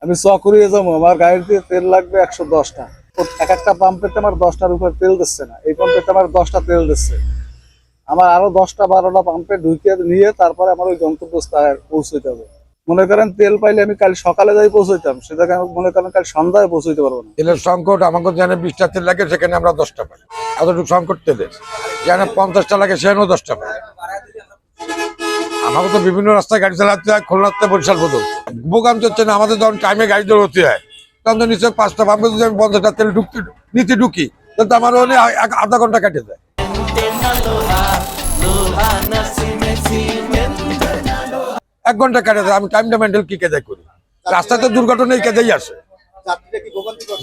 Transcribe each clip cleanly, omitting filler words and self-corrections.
আমি চকরিয়ে যাবো, আমার গাড়িতে তেল লাগবে 110টা। এক একটা পাম্পেতে আমার 10টার উপর তেল দিচ্ছে না, এই পাম্পেতে আমার 10টা তেল দিচ্ছে। আমার আরো 10টা 12টা পাম্পে ঢুকিয়ে নিয়ে তারপরে আমার ওই গন্তব্যস্থলে পৌঁছতে হবে। মনে করেন তেল পাইলে আমি কাল সকালে যাই পৌঁছইতাম, সেটাকে আমি মনে করেন কাল সন্ধ্যায় পৌঁছইতে পারবো না। তেলের সংকট, আমাকে যেন 20টা তেল লাগে সেখানে আমরা 10টা পাই, এতটুকু সংকট তেলের। যেন 50টা লাগে সেখানেও 10টা পাই। আমাকে তো বিভিন্ন রাস্তায় গাড়ি চালাতে হয়, খুলনাতে বরিশাল পর্যন্ত। বোকাম চলছে না, আমাদের যখন টাইমে গাড়ি দৌড়তে হয় তখন তো নিশ্চয় 5টা পাম্পে যদি আমি 50টা তেল নিতে ঢুকি তাহলে তো আমার অনেক আধা ঘন্টা কেটে যায়। 1 ঘন্টা কেটে যায়। আমি টাইমটা মেন্টেল কি কেদাই করি? রাস্তাতে দুর্ঘটনা এই কেদাই আসে।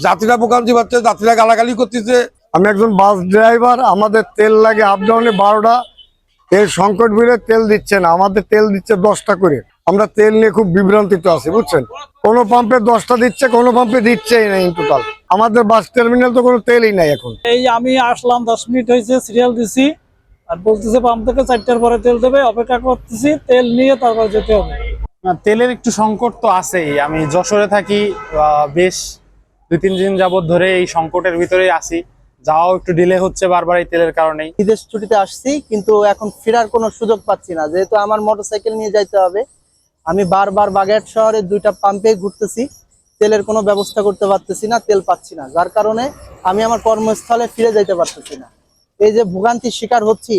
যাত্রীরা ভোগান্তি পাচ্ছে, যাত্রীরা গালাগালি করতেছে। আমি একজন বাস ড্রাইভার, আমাদের তেল লাগে আপ ডাউনে 12টা। এর সংকট বেড়ে তেল দিচ্ছে না, আমাদের তেল দিচ্ছে 10টা করে। আমরা তেল নিয়ে খুব বিভ্রান্তিতে আছি, বুঝছেন। কোনো পাম্পে 10টা দিচ্ছে, কোনো পাম্পে দিচ্ছেই না। ইন টোটাল আমাদের বাস টার্মিনাল তো কোনো তেলই নাই এখন। এই আমি আসলাম 10 মিনিট হয়েছে, সিরিয়াল দিছি আর বলতেছে পাম্প থেকে 4টার পরে তেল দেবে, অপেক্ষা করতেছি, তেল নিয়ে তারপর যেতে হবে। তেলের একটু সংকট তো আছেই। আমি যশোরে থাকি, বেশ 2-3 দিন যাবত ধরে এই সংকটের ভিতরেই আছি। যাওয়াও একটু ডিলে হচ্ছে বারবার এই তেলের কারণেই। বিদেশ ছুটিতে আসছি, কিন্তু এখন ফেরার কোনো সুযোগ পাচ্ছি না, যেহেতু আমার মোটরসাইকেল নিয়ে যাইতে হবে। আমি বারবার বাগেরহাট শহরে 2টা পাম্পে ঘুরতেছি, তেলের কোনো ব্যবস্থা করতে পারতেছি না, তেল পাচ্ছি না, যার কারণে আমি আমার কর্মস্থলে ফিরে যাইতে পারতেছি না। এই যে ভোগান্তির শিকার হচ্ছি,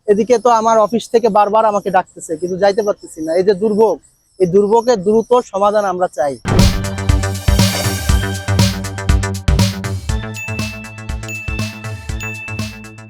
এদিকে তো আমার অফিস থেকে বারবার আমাকে ডাকতেছে, কিন্তু যাইতে পারতেছি না। এই যে দুর্ভোগ, এই দুর্ভোগের দ্রুত সমাধান আমরা চাই।